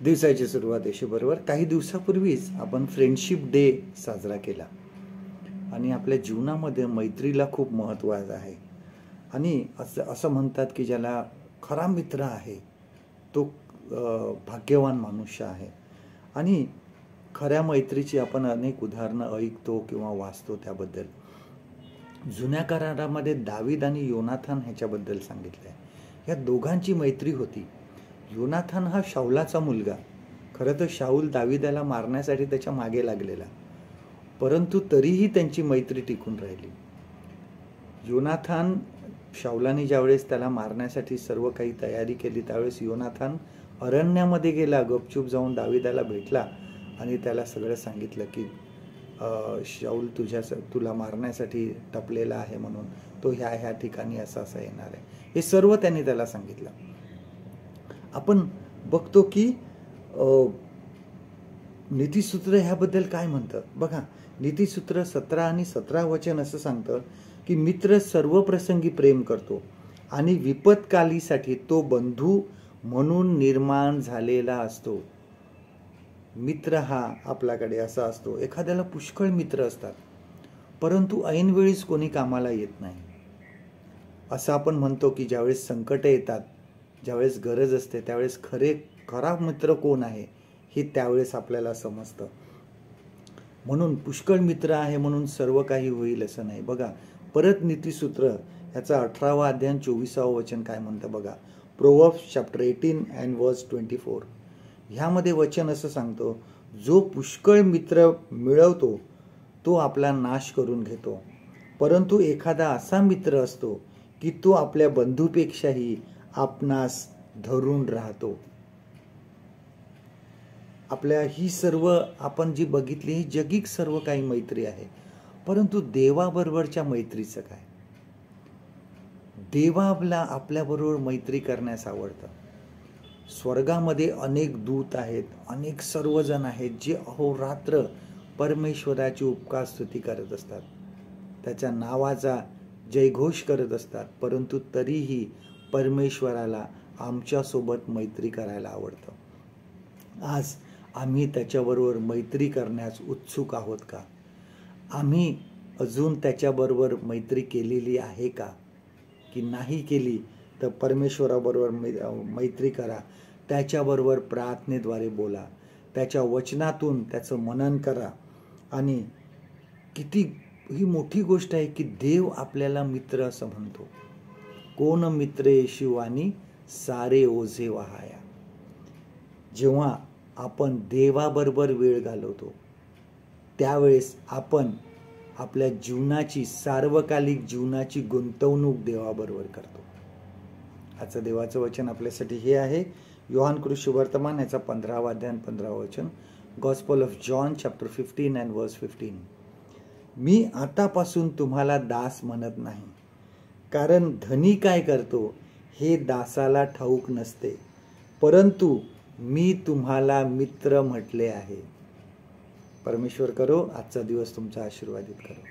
दिवसाची सुरुवात बरोबर काही दिवसापूर्वीच आपण फ्रेंडशिप डे साजरा केला आणि आपल्या जीवनामध्ये मैत्रीला खूप महत्त्व आहे. आणि असं म्हणतात की ज्याला खरा मित्र आहे तो भाग्यवान मनुष्य आहे. आणि खऱ्या मैत्रीची आपण अनेक उदाहरणं ऐकतो किंवा वाचतो. त्याबद्दल जुन्या करारामध्ये दावीद आणि योनाथन ह्याच्याबद्दल सांगितलं आहे. या दोघांची मैत्री होती. योनाथन हा शाऊलाचा मुलगा. खरं तर शाऊल दावीदाला मारण्यासाठी त्याच्या मागे लागलेला, परंतु तरीही त्यांची मैत्री टिकून राहिली. योनाथन शाऊलाने ज्यावेळेस त्याला मारण्यासाठी सर्व काही तयारी केली त्यावेळेस योनाथन अरण्यामध्ये गेला, गपचूप जाऊन दावीदाला भेटला आणि त्याला सगळं सांगितलं की शाऊल तुला मारण्यासाठी टपलेला आहे, म्हणून तो ह्या ठिकाणी असा येणार आहे. हे सर्व त्यांनी त्याला सांगितलं. आपण बघतो की नीतिसूत्र ह्याबद्दल काय म्हणतं बघा. नीतिसूत्र 17 आणि 17 वचन असं सांगतं की मित्र सर्व प्रसंगी प्रेम करतो आणि विपत्कालीसाठी तो बंधू म्हणून निर्माण झालेला असतो. मित्र हा आपल्याकडे असा असतो. एखाद्याला पुष्कळ मित्र असतात, परंतु ऐनवेळीच कोणी कामाला येत नाही. असं आपण म्हणतो की ज्यावेळेस संकट येतात, ज्यावेळेस गरज असते, त्यावेळेस खरा मित्र कोण आहे हे त्यावेळेस आपल्याला समजतं. म्हणून पुष्कळ मित्र आहे म्हणून सर्व काही होईल असं नाही. बघा परत नीतिसूत्र ह्याचा 18वा अध्याय 24वा वचन काय म्हणतं बघा. Proverbs chapter 18 and verse 24. ह्यामध्ये वचन असं सांगतो, जो पुष्कळ मित्र मिळवतो तो आपला नाश करून घेतो, परंतु एखादा असा मित्र असतो की तो आपल्या बंधूपेक्षाही आपणास धरून राहतो. आपल्या ही सर्व आपण जी बघितली ही जगिक सर्व काही मैत्री आहे, परंतु देवाबरोबरच्या मैत्रीचं काय? देवाला आपल्याबरोबर मैत्री करण्यास आवडतं. स्वर्गामध्ये अनेक दूत आहेत, अनेक सर्वजण आहेत जे अहोरात्र परमेश्वराची उपकार स्तुती करत असतात, त्याच्या नावाचा जयघोष करत असतात, परंतु तरीही परमेश्वराला आमच्यासोबत मैत्री करायला आवडतं. आज आम्ही त्याच्याबरोबर मैत्री करण्यास उत्सुक आहोत का? आम्ही अजून त्याच्याबरोबर मैत्री केलेली आहे का? की नाही केली तर परमेश्वराबरोबर मैत्री करा. त्याच्याबरोबर प्रार्थनेद्वारे बोला, त्याच्या वचनातून त्याचं मनन करा. आणि किती ही मोठी गोष्ट आहे की देव आपल्याला मित्र असं म्हणतो. कोण मित्रे शिवानी सारे ओझे वहाया. जेव्हा आपण देवाबरोबर वेळ घालवतो त्यावेळेस आपण आपल्या जीवनाची सार्वकालिक जीवनाची गुंतवणूक देवाबरोबर करतो. आजचं देवाचं वचन आपल्यासाठी हे आहे. योहान कृषी वर्तमान याचा 15वा अध्याय 15वा वचन. Gospel of John chapter 15 and verse 15. मी आतापासून तुम्हाला दास म्हणत नाही, कारण धनी काय करतो हे दासाला ठाऊक नसते, परंतु मी तुम्हाला मित्र म्हटले आहे. परमेश्वर करो आजचा दिवस तुमचा आशीर्वादित करो.